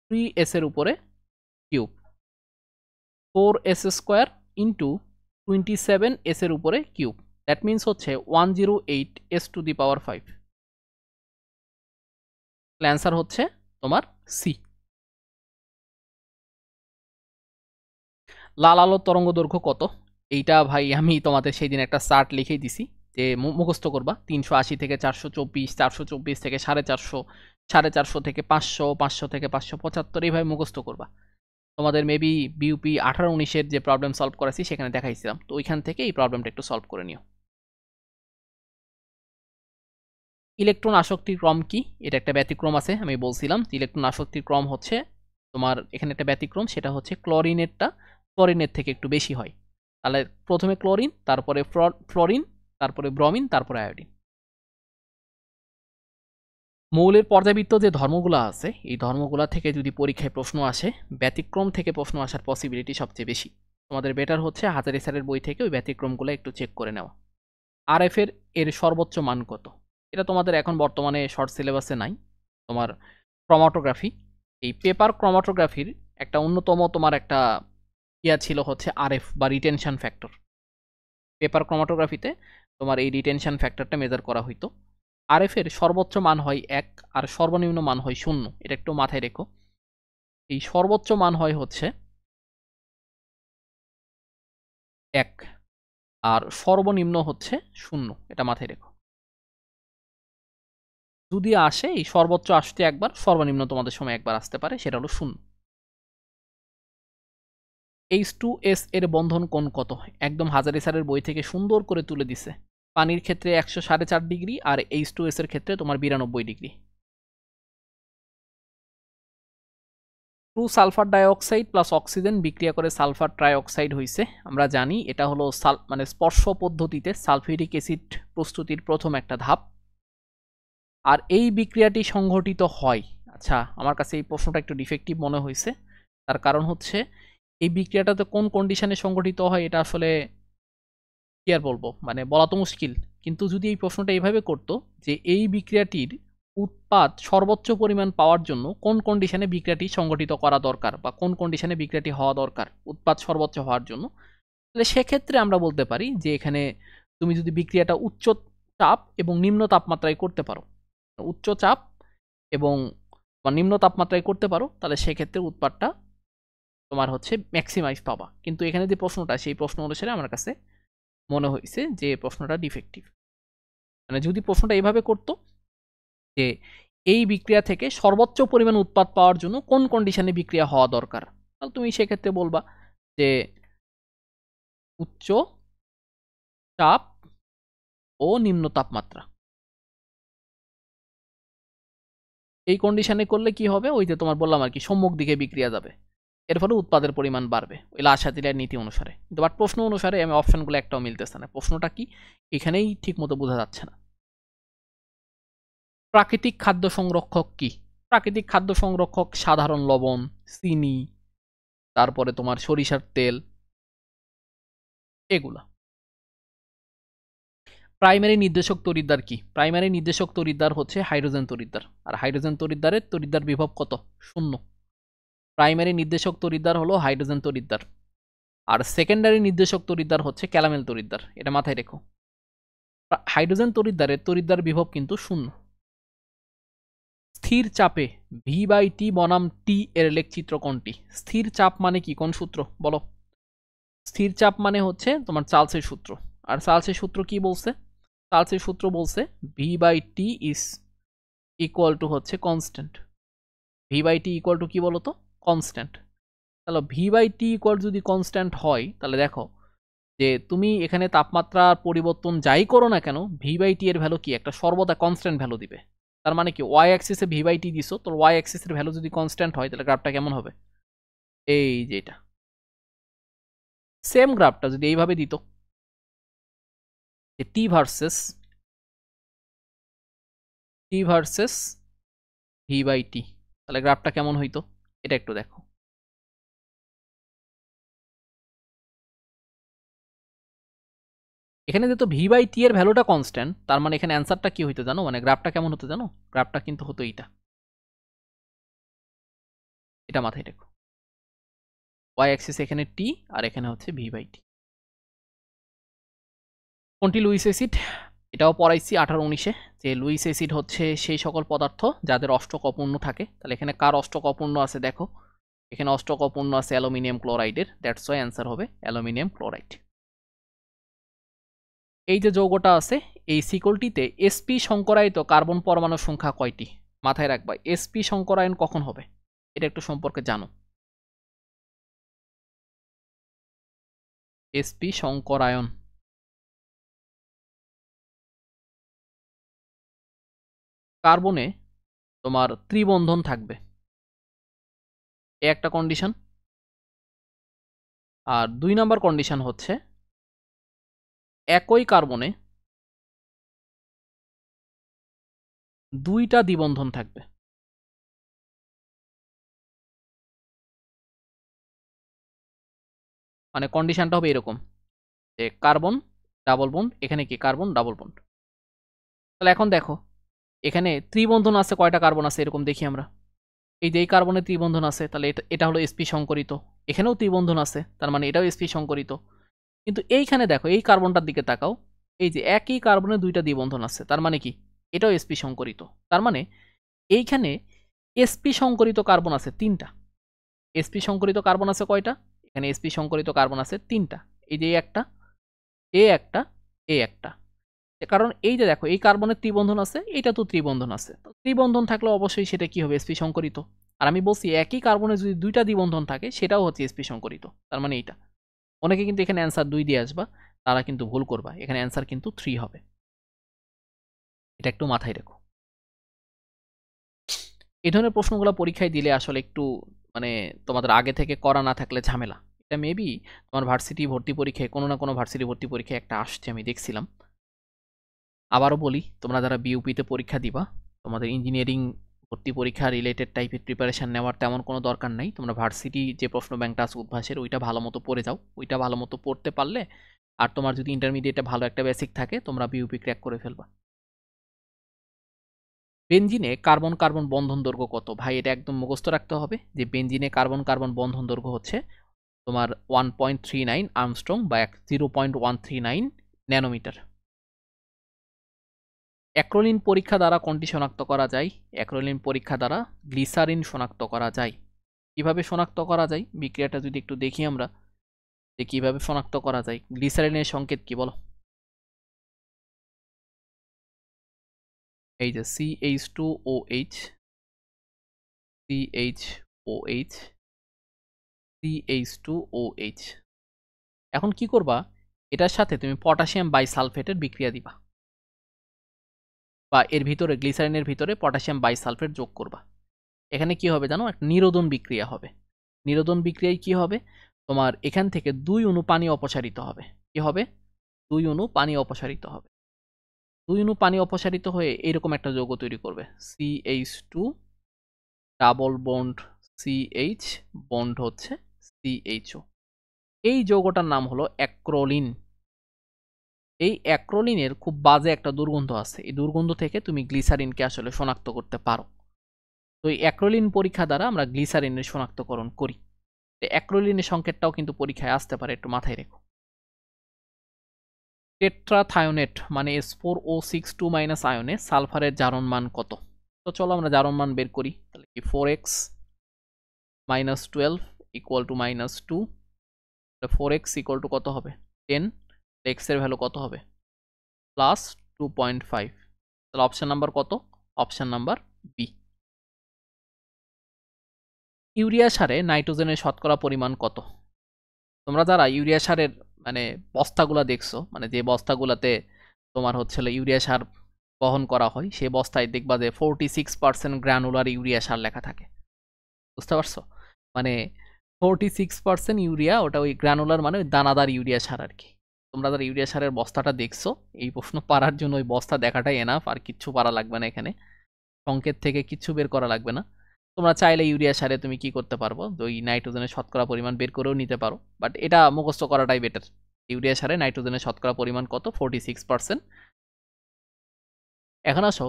3s এর উপরে cube, 4s square into 27s এর উপরে কিউব। দ্যাট মিনস হচ্ছে 108s to the power 5। Answer হচ্ছে তোমার সি। লাল আলোর তরঙ্গ দৈর্ঘ্য কত? এইটা ভাই আমি তোমাদের সেই দিন একটা চার্ট লিখেই দিছি যে মুখস্থ করবা। 380 থেকে 424, 424 থেকে 450, 450 থেকে 500, 500 থেকে 575, এইভাবে মুখস্থ করবা। তোমাদের মেবি বিউপি 18-19-এর যে প্রবলেম সলভ করেছি সেখানে দেখাইছিলাম, তো ওইখান থেকে এই প্রবলেমটা একটু সলভ করে নিও। ইলেকট্রন আসক্তির ক্রম কি? এটা একটা ব্যতিক্রম আছে, আমি বলছিলাম ইলেকট্রন আসক্তির ক্রম হচ্ছে তোমার এখানে একটা ব্যতিক্রম, সেটা হচ্ছে ক্লোরিনেরটা ফ্লোরিনের থেকে একটু বেশি হয়। তাহলে প্রথমে ক্লোরিন, তারপরে ফ্লোরিন, তারপরে ব্রমিন, তারপরে আয়োডিন। মৌলের পর্যাবৃত্ত যে ধর্মগুলো আছে এই ধর্মগুলা থেকে যদি পরীক্ষায় প্রশ্ন আসে, ব্যতিক্রম থেকে প্রশ্ন আসার পসিবিলিটি সবচেয়ে বেশি। তোমাদের বেটার হচ্ছে হাজারি স্যারের বই থেকে ওই ব্যতিক্রমগুলো একটু চেক করে নেওয়া। আরএফ এর সর্বোচ্চ মান কত? এটা তোমাদের এখন বর্তমানে শর্ট সিলেবাসে নাই। তোমার ক্রোমাটোগ্রাফি, এই পেপার ক্রোমাটোগ্রাফির একটা অন্যতম তোমার একটা ইয়া ছিল হচ্ছে আরএফ বা রিটেনশন ফ্যাক্টর। পেপার ক্রোমাটোগ্রাফিতে তোমার এই রিটেনশন ফ্যাক্টরটা মেজার করা হইতো। আরএফ এর সর্বোচ্চ মান হয় ১ আর সর্বনিম্ন মান হয় ০। এটা একটু মাথায় রেখো। এই সর্বোচ্চ মান হয় হচ্ছে ১ আর সর্বনিম্ন হচ্ছে ০। এটা মাথায় রেখো। যদি আসে এই সর্বোচ্চ আসতে একবার, সর্বনিম্ন তোমাদের সময় একবার আসতে পারে, সেটা হলো ০। H2S এর বন্ধন কোণ কত? একদম হাজারি স্যারের বই থেকে সুন্দর করে তুলে দিছে। পানির ক্ষেত্রে ১০৪.৫ ডিগ্রি আর H2S এর ক্ষেত্রে তোমার ৯২ degree. Two sulphur dioxide plus oxygen বিক্রিয়া করে সালফার ট্রাইঅক্সাইড হইছে। আমরা জানি এটা হলো মানে স্পর্শ পদ্ধতিতে সালফিউরিক অ্যাসিড প্রস্তুতির প্রথম একটা ধাপ। আর এই বিক্রিয়াটি সংঘটিত হয়, আচ্ছা আমার কাছে এই প্রশ্নটা একটু ডিফেক্টিভ মনে হয়েছে। তার কারণ হচ্ছে এই বিক্রিয়াটাতে কোন কন্ডিশনে সংঘটিত হয় এটা আসলে কি আর বলবো, মানে বলা তো মুশকিল। কিন্তু যদি এই প্রশ্নটা এইভাবে করতো যে এই বিক্রিয়াটির উৎপাদ সর্বোচ্চ পরিমাণ পাওয়ার জন্য কোন কন্ডিশনে বিক্রিয়াটি সংঘটিত করা দরকার বা কোন কন্ডিশনে বিক্রিয়াটি হওয়া দরকার উৎপাদ সর্বোচ্চ হওয়ার জন্য, তাহলে সেক্ষেত্রে আমরা বলতে পারি যে এখানে তুমি যদি বিক্রিয়াটা উচ্চ চাপ এবং নিম্ন তাপমাত্রায় করতে পারো, উচ্চ চাপ এবং বা নিম্ন তাপমাত্রায় করতে পারো, তাহলে সেক্ষেত্রে উৎপাদটা তোমার হচ্ছে ম্যাক্সিমাইজ পাবা। কিন্তু এখানে যে প্রশ্নটা সেই প্রশ্ন অনুসারে আমার কাছে মনে হয়েছে যে প্রশ্নটা ডিফেক্টিভ। মানে যদি প্রশ্নটা এইভাবে করতো যে এই বিক্রিয়া থেকে সর্বোচ্চ পরিমাণ উৎপাদ পাওয়ার জন্য কোন কন্ডিশনে বিক্রিয়া হওয়া দরকার, তাহলে তুমি সেক্ষেত্রে বলবা যে উচ্চ চাপ ও নিম্ন তাপমাত্রা। এই কন্ডিশনে করলে কি হবে, ওই যে তোমার বললাম আর কি, সম্মুখ দিকে বিক্রিয়া যাবে, এর ফলে উৎপাদের পরিমাণ বাড়বে ওই লাসাতিলার নীতি অনুসারে। কিন্তু বাট প্রশ্ন অনুসারে আমি অপশনগুলো একটাও মিলতেছে না, প্রশ্নটা কি এখানেই ঠিক মতো বোঝা যাচ্ছে না। প্রাকৃতিক খাদ্য সংরক্ষক কি? প্রাকৃতিক খাদ্য সংরক্ষক সাধারণ লবণ, চিনি, তারপরে তোমার সরিষার তেল, এগুলা। প্রাইমারি নির্দেশক তড়িৎদ্বার কি? প্রাইমারি নির্দেশক তড়িৎদ্বার হচ্ছে হাইড্রোজেন তড়িৎদ্বার। আর হাইড্রোজেন তড়িৎদ্বারের তড়িৎদ্বার বিভব কত? ০। প্রাইমারি নির্দেশক তড়িৎদ্বার হলো হাইড্রোজেন তড়িৎদ্বার। আর সেকেন্ডারি নির্দেশক তড়িৎদ্বার হচ্ছে ক্যালামেল তড়িৎদ্বার। এটা মাথায় রেখো। হাইড্রোজেন তড়িৎদ্বারের তড়িৎদ্বার বিভব কিন্তু ০। স্থির চাপে V/T বনাম T এর লেখচিত্র কোনটি? স্থির চাপ মানে কি, কোন সূত্র বলো? স্থির চাপ মানে হচ্ছে তোমার চার্লসের সূত্র। আর চার্লসের সূত্র কি বলছে? চার্লসের সূত্র বলছে V/T ইজ ইকুয়াল টু হচ্ছে কনস্ট্যান্ট। V/T ইকুয়াল টু কি বলতো? কনস্ট্যান্ট। তাহলে V/T ইকুয়াল যদি কনস্ট্যান্ট হয়, তাহলে দেখো যে তুমি এখানে তাপমাত্রার পরিবর্তন যাই করো না কেন, V/T এর ভ্যালু কি একটা সর্বদা কনস্ট্যান্ট ভ্যালু দিবে। তার মানে কি ওয়াই অ্যাক্সিসে V/T দিছো, তো ওয়াই অ্যাক্সিসের ভ্যালু যদি কনস্ট্যান্ট হয় তাহলে গ্রাফটা কেমন হবে? এই যে এটা সেম গ্রাফটা যদি এইভাবে দিত যে টি ভার্সেস V/T, তাহলে গ্রাফটা কেমন হইতো এটা একটু দেখো। এখানে যেহেতু V/T এর ভ্যালুটা কনস্ট্যান্ট, তার মানে এখানে অ্যান্সারটা কি হইতো জানো, মানে গ্রাফটা কেমন হতো জানো? গ্রাফটা কিন্তু হতো এইটা, এটা মাথায় রেখো। ওয়াই অ্যাক্সিস এখানে টি আর এখানে হচ্ছে V/T। কোনটি লুইস অ্যাসিড? এটাও পড়াইছি 18-19-এ যে লুইস অ্যাসিড হচ্ছে সেই সকল পদার্থ যাদের অষ্টক অপূর্ণ থাকে। তাহলে এখানে কার অষ্টক অপূর্ণ আছে দেখো, এখানে অষ্টক অপূর্ণ আছে অ্যালুমিনিয়াম ক্লোরাইডের, দ্যাটস ওয়াই অ্যান্সার হবে অ্যালুমিনিয়াম ক্লোরাইড। এই যে যৌগটা আছে এই সিকলটিতে sp সংকরায়িত কার্বন পরমাণুর সংখ্যা কয়টি? মাথায় রাখবা sp সংকরায়ন কখন হবে এটা একটু সম্পর্কে জানো। sp সংকরায়ন কার্বনে তোমার ত্রিবন্ধন থাকবে, এ একটা কন্ডিশন। আর 2 নম্বর কন্ডিশন হচ্ছে একই কার্বনে 2টা দ্বিবন্ধন থাকবে। মানে কন্ডিশনটা হবে এরকম যে কার্বন ডাবল বন্ড, এখানে কি কার্বন ডাবল বন্ড। তাহলে এখন দেখো এখানে ত্রিবন্ধন আছে, কয়টা কার্বন আছে এরকম দেখি আমরা। এই যে এই কার্বনে ত্রিবন্ধন আছে, তাহলে এটা হলো sp সংকরিত। এখানেও ত্রিবন্ধন আছে, তার মানে এটাও sp সংকরিত। কিন্তু এইখানে দেখো এই কার্বনটার দিকে তাকাও, এই যে একই কার্বনে 2টা দ্বিবন্ধন আছে, তার মানে কি এটাও sp সংকরিত। তার মানে এইখানে sp সংকরিত কার্বন আছে 3টা। sp সংকরিত কার্বন আছে কয়টা? এখানে sp সংকরিত কার্বন আছে 3টা। এই যে একটা, এ একটা, এ একটা। কারণ এই যে দেখো এই কার্বনের ত্রিবন্ধন আছে, এটা তো ত্রিবন্ধন আছে, ত্রিবন্ধন থাকলে অবশ্যই সেটা কি হবে, sp সংকরিত। আর আমি বলছি একই কার্বনে যদি 2টা দ্বিবন্ধন থাকে সেটাও হচ্ছে sp সংকরিত, তার মানে এইটা। অনেকে কিন্তু এখানে অ্যান্সার 2 দিয়ে আসবা, তারা কিন্তু ভুল করবা, এখানে অ্যান্সার কিন্তু 3 হবে। এটা একটু মাথায় রেখো। এই ধরনের প্রশ্নগুলো পরীক্ষায় দিলে আসলে একটু মানে তোমাদের আগে থেকে করা না থাকলে ঝামেলা। এটা মেবি তোমার ভার্সিটি ভর্তি পরীক্ষায় কোনো না কোনো ভার্সিটি ভর্তি পরীক্ষায় একটা আসছে, আমি দেখছিলাম। আবারও বলি, তোমরা যারা বিউপিতে পরীক্ষা দিবা, তোমাদের ইঞ্জিনিয়ারিং ভর্তি পরীক্ষা রিলেটেড টাইপের প্রিপারেশন নেওয়ার তেমন কোনো দরকার নাই। তোমরা ভার্সিটি যে প্রশ্ন ব্যাংকটা আছে উদ্ভাসের, ওইটা ভালো মতো পড়ে যাও। ওইটা ভালো মতো পড়তে পারলে, আর তোমার যদি ইন্টারমিডিয়েটে ভালো একটা বেসিক থাকে, তোমরা বিউপি ক্র্যাক করে ফেলবা। বেনজিনে কার্বন কার্বন বন্ধন দৈর্ঘ্য কত? ভাই এটা একদম মুখস্থ রাখতে হবে যে বেনজিনে কার্বন কার্বন বন্ধন দৈর্ঘ্য হচ্ছে তোমার 1.39 আর্মস্ট্রং বা 0.139 ন্যানোমিটার। অ্যাক্রোলিন পরীক্ষা দ্বারা কোনটি শনাক্ত করা যায়? অ্যাক্রোলিন পরীক্ষা দ্বারা গ্লিসারিন শনাক্ত করা যায়। কিভাবে শনাক্ত করা যায় বিক্রিয়াটা যদি একটু দেখি আমরা, যে কিভাবে শনাক্ত করা যায়। গ্লিসারিনের সংকেত কি বলো? এই যে CH2OH, CH2OH, CH2OH। এখন কি করবা, এটার সাথে তুমি পটাশিয়াম বাইসালফেটের বিক্রিয়া দিবা, বা এর ভিতরে গ্লিসারিনের ভিতরে পটাশিয়াম বাইসালফেট যোগ করবা। এখানে কি হবে জানো, একটা নিরোধন বিক্রিয়া হবে। নিরোধন বিক্রিয়ায় কি হবে, তোমার এখান থেকে 2 অণু পানি অপসারিত হবে। কি হবে? 2 অণু পানি অপসারিত হবে। 2 অণু পানি অপসারিত হয়ে এরকম একটা যৌগ তৈরি করবে, CH2 double bond CH bond হচ্ছে CHO। এই যৌগটার নাম হলো অ্যাক্রোলিন। এই অ্যাক্রোলিনের খুব বাজে একটা দুর্গন্ধ আছে, এই দুর্গন্ধ থেকে তুমি গ্লিসারিনকে আসলে শনাক্ত করতে পারো। তো এই অ্যাক্রোলিন পরীক্ষা দ্বারা আমরা গ্লিসারিনের শনাক্তকরণ করি। অ্যাক্রোলিনের সংকেতটাও কিন্তু পরীক্ষায় আসতে পারে, একটু মাথায় রেখো। টেট্রাথায়োনেট মানে S4O62- আয়নে সালফারের জারণ মান কত? তো চলো আমরা জারণ মান বের করি। তাহলে কি 4x - 12 = -2, 4x = কত হবে? 10, x এর ভ্যালু কত হবে? +2.5। তাহলে অপশন নাম্বার কত? Option number B. ইউরিয়া সারে নাইট্রোজেনের শতকরা পরিমাণ কত? তোমরা যারা ইউরিয়া সারের মানে বস্তাগুলা দেখছো, মানে যে বস্তাগুলাতে তোমার হচ্ছে ইউরিয়া সার বহন করা হয়, সেই বস্তায় দেখবা যে 46% গ্রানুলার ইউরিয়া সার লেখা থাকে। বুঝতে পারছো? মানে 46% ইউরিয়া, ওটা ওই গ্রানুলার মানে ওই দানাদার ইউরিয়া সার আর কি। তোমরা যারা ইউরিয়া সারের বস্তাটা দেখছো, এই প্রশ্ন পারার জন্য ওই বস্তা দেখাটাই এনাফ, আর কিচ্ছু পারা লাগবে না এখানে। সংকেত থেকে কিচ্ছু বের করা লাগবে না। তোমরা চাইলে ইউরিয়া সারে তুমি কি করতে পারবো, ওই নাইট্রোজেনের শতকরা পরিমাণ বের করেও নিতে পারো, বাট এটা মুখস্থ করাটাই বেটার। ইউরিয়া সারে নাইট্রোজেনের শতকরা পরিমাণ কত? 46%। এখন আসো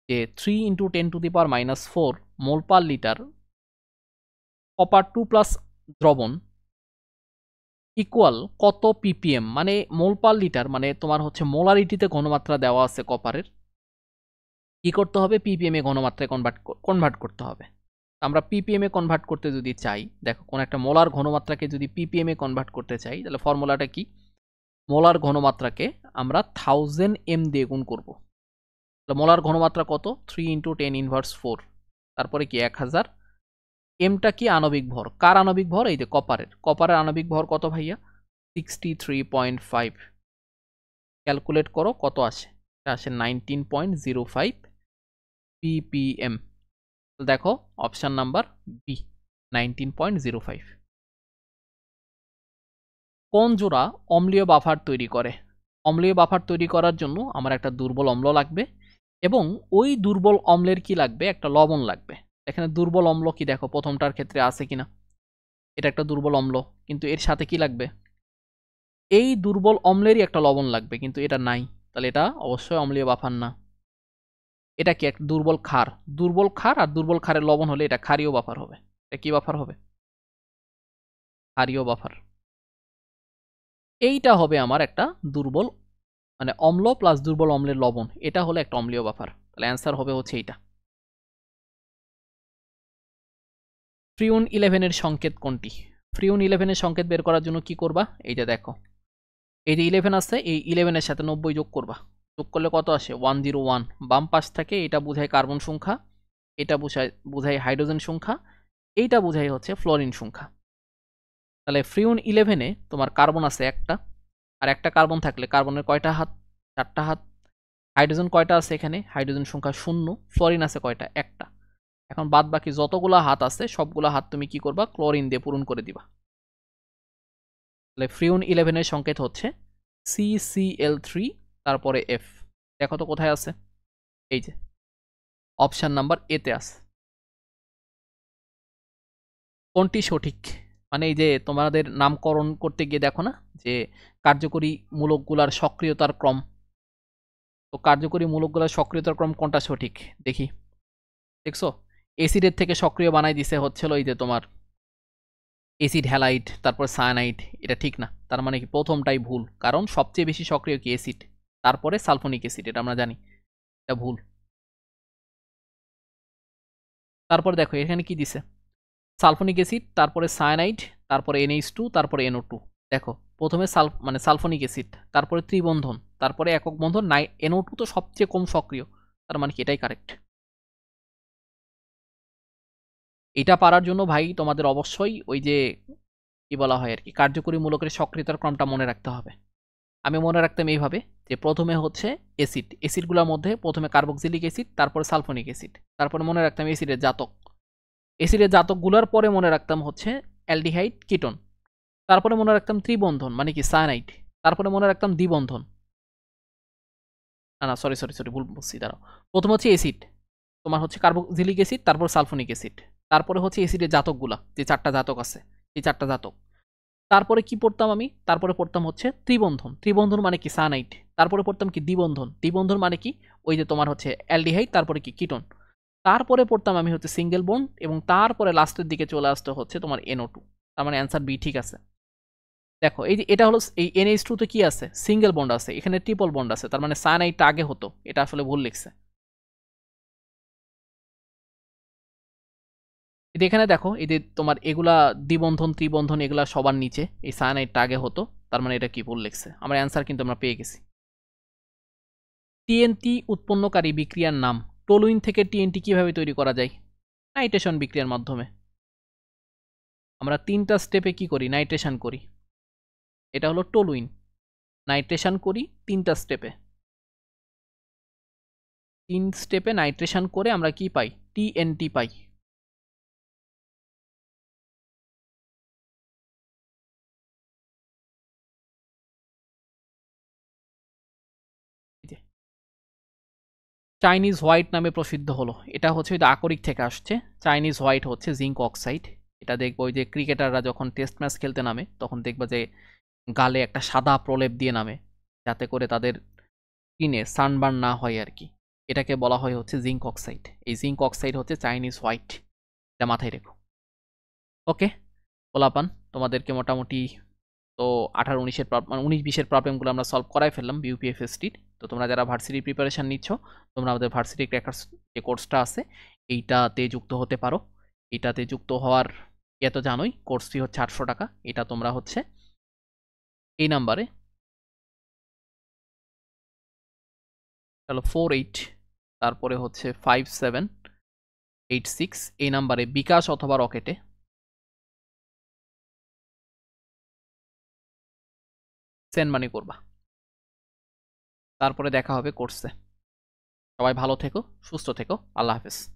যে 3 × 10⁻⁻4 মোল পার লিটার কপার 2+ দ্রবণ ইকুয়াল কত ppm, মানে মোল পার লিটার মানে তোমার হচ্ছে মোলারিটিতে ঘনমাত্রা দেওয়া আছে কপারের, কি করতে হবে? ppm এ ঘনমাত্রায় কনভার্ট করতে হবে। আমরা ppm এ কনভার্ট করতে যদি চাই, দেখো কোন একটা মোলার ঘনমাত্রাকে যদি ppm এ কনভার্ট করতে চাই, তাহলে ফর্মুলাটা কি? মোলার ঘনমাত্রাকে আমরা 1000 m দিয়ে গুণ করব। তাহলে মোলার ঘনমাত্রা কত? 3 × 10⁻⁴, তারপরে কি 1000। এমটা কি? আণবিক ভর। কার আণবিক ভর? এই যে কপারের। কপারের আণবিক ভর কত ভাইয়া? 63.5। ক্যালকুলেট করো কত আসে। এটা আসে 19.05 ppm। দেখো অপশন নাম্বার বি 19.05। কোন জোড়া অম্লীয় বাফার তৈরি করে? অম্লীয় বাফার তৈরি করার জন্য আমার একটা দুর্বল অম্ল লাগবে এবং ওই দুর্বল অম্লের কি লাগবে, একটা লবণ লাগবে। এখানে দুর্বল অম্ল কি দেখো প্রথমটার ক্ষেত্রে আছে কিনা, এটা একটা দুর্বল অম্ল, কিন্তু এর সাথে কি লাগবে, এই দুর্বল অম্লেরই একটা লবণ লাগবে, কিন্তু এটা নাই, তাহলে এটা অবশ্যই অম্লীয় বাফার না। এটা কি একটা দুর্বল ক্ষার, দুর্বল ক্ষার আর দুর্বল ক্ষারের লবণ হলে এটা ক্ষারীয় বাফার হবে। এটা কি বাফার হবে? ক্ষারীয় বাফার। এইটা হবে আমার একটা দুর্বল, মানে অম্ল প্লাস দুর্বল অম্লের লবণ, এটা হলো একটা অম্লীয় বাফার। তাহলে অ্যান্সার হবে হচ্ছে এইটা। ফ্রিউন 11 এর সংকেত কোনটি? ফ্রিউন 11 এর সংকেত বের করার জন্য কি করবা, এই যে দেখো এই যে 11 আছে, এই 11 এর সাথে 90 যোগ করবা। যোগ করলে কত আসে? 101। বাম পাশ থেকে এটা বোঝায় কার্বন সংখ্যা, এটা বোঝায় হাইড্রোজেন সংখ্যা, এইটা বোঝায় হচ্ছে ফ্লোরিন সংখ্যা। তাহলে ফ্রিউন 11 এ তোমার কার্বন আছে একটা, আর একটা কার্বন থাকলে কার্বনের কয়টা হাত? 4টা হাত। হাইড্রোজেন কয়টা আছে এখানে? হাইড্রোজেন সংখ্যা 0। ফ্লোরিন আছে কয়টা? একটা। এখন বাদ বাকি যতগুলা হাত আছে সবগুলা হাত তুমি কি করবা? ক্লোরিন দিয়ে পূরণ করে দিবা। তাহলে ফ্রিউন 11 এর সংকেত হচ্ছে CCl3 তারপরে F। দেখো তো কোথায় আছে, এই যে অপশন নাম্বার এ তে আছে। কোনটি সঠিক? মানে এই যে তোমাদের নামকরণ করতে গিয়ে দেখো না যে কার্যকরী মূলকগুলার সক্রিয়তার ক্রম, তো কার্যকরী মূলকগুলার সক্রিয়তার ক্রম কোনটা সঠিক দেখি। দেখছো এসিডের থেকে সক্রিয় বানাই দিছে হচ্ছিল এই যে তোমার এসিড হ্যালাইড, তারপর সায়ানাইড, এটা ঠিক না। তার মানে কি প্রথমটাই ভুল, কারণ সবচেয়ে বেশি সক্রিয় কি অ্যাসিড, তারপরে সালফোনিক অ্যাসিড, এটা আমরা জানি, এটা ভুল। তারপর দেখো এখানে কি দিছে, সালফোনিক অ্যাসিড, তারপরে সায়ানাইড, তারপরে NH2, তারপরে NO2। দেখো প্রথমে মানে সালফোনিক অ্যাসিড, তারপরে ত্রিবন্ধন, তারপরে একক বন্ধন, NO2 তো সবচেয়ে কম সক্রিয়, তার মানে কি এটাই কারেক্ট। এটা পারার জন্য ভাই তোমাদের অবশ্যই ওই যে কি বলা হয় আর কি, কার্যকরী মূলকের সক্রিয়তার ক্রমটা মনে রাখতে হবে। আমি মনে রাখতাম এইভাবে যে প্রথমে হচ্ছে অ্যাসিড, অ্যাসিডগুলোর মধ্যে প্রথমে কার্বক্সিলিক অ্যাসিড, তারপরে সালফোনিক অ্যাসিড, তারপরে মনে রাখতাম অ্যাসিডের জাতক, অ্যাসিডের জাতকগুলোর পরে মনে রাখতাম হচ্ছে অ্যালডিহাইড কিটোন, তারপরে মনে রাখতাম ত্রিবন্ধন মানে কি সায়ানাইড, তারপরে মনে রাখতাম দ্বিবন্ধন, না না সরি সরি সরি ভুল বলছি, দাঁড়াও। প্রথম হচ্ছে অ্যাসিড, তোমার হচ্ছে কার্বক্সিলিক অ্যাসিড, তারপর সালফোনিক অ্যাসিড, তারপরে হচ্ছে অ্যাসিডের জাতকগুলা, যে 4টা জাতক আছে, এই 4টা জাতক, তারপরে কি পড়তাম আমি, তারপরে পড়তাম হচ্ছে ত্রিবন্ধন, ত্রিবন্ধন মানে কি সায়ানাইড, তারপরে পড়তাম কি দ্বিবন্ধন, দ্বিবন্ধন মানে কি ওই যে তোমার হচ্ছে অ্যালডিহাইড, তারপরে কি কিটোন, তারপরে পড়তাম আমি হচ্ছে সিঙ্গেল বন্ড, এবং তারপরে লাস্টের দিকে চলে আসতে হচ্ছে তোমার NO2। তার মানে অ্যান্সার বি ঠিক আছে। দেখো এই যে এটা হলো এই NH2 তে কি আছে? সিঙ্গেল বন্ড আছে, এখানে ট্রিপল বন্ড আছে, তার মানে সায়ানাইডটা আগে হতো, এটা আসলে ভুল লিখছে। এই যে এখানে দেখো এই যে তোমার এগুলা দ্বিবন্ধন ত্রিবন্ধন এগুলা সবার নিচে, এই সায়ানাইডটা আগে হতো, তার মানে এটা কি ভুল লিখছে। আমার অ্যান্সার কিন্তু আমরা পেয়ে গেছি। TNT উৎপন্নকারী বিক্রিয়ার নাম। টলুইন থেকে TNT কিভাবে তৈরি করা যায়? নাইট্রেশন বিক্রিয়ার মাধ্যমে। আমরা 3টা স্টেপে কি করি? নাইট্রেশন করি, এটা হলো টলুইন। নাইট্রেশন করি 3টা স্টেপে, 3 স্টেপে নাইট্রেশন করে আমরা কি পাই? TNT পাই। চাইনিজ হোয়াইট নামে প্রসিদ্ধ হলো, এটা হচ্ছে ওই আকরিক থেকে আসছে। চাইনিজ হোয়াইট হচ্ছে জিঙ্ক অক্সাইড। এটা দেখবো ওই যে ক্রিকেটাররা যখন টেস্ট ম্যাচ খেলতে নামে তখন দেখবা যে গালে একটা সাদা প্রলেপ দিয়ে নামে, যাতে করে তাদের স্কিনে সানবার্ন না হয় আর কি। এটাকে বলা হয় হচ্ছে জিঙ্ক অক্সাইড। এই জিঙ্ক অক্সাইড হচ্ছে চাইনিজ হোয়াইট, এটা মাথায় রেখো। ওকে পোলাপান, তোমাদেরকে মোটামুটি তো 18-19-এর মানে 19-20-এর প্রবলেমগুলো আমরা সলভ করাই ফেললাম বিউপিএফএসটির। তো তোমরা যারা ভার্সিটি প্রিপারেশন নিচ্ছ, তোমরা আমাদের ভার্সিটি ক্র্যাকার্স যে কোর্সটা আছে এইটাতে যুক্ত হতে পারো। এইটাতে যুক্ত হওয়ার ইয়ে তো জানোই, কোর্স ফি হচ্ছে 800 টাকা। এটা তোমরা হচ্ছে এই নাম্বারে, হলো 48 তারপরে হচ্ছে 5786, এই নাম্বারে বিকাশ অথবা রকেটে সেন্ড মানি করবা। তারপরে দেখা হবে কোর্সে। সবাই ভালো থেকো, সুস্থ থেকো। আল্লাহ হাফেজ।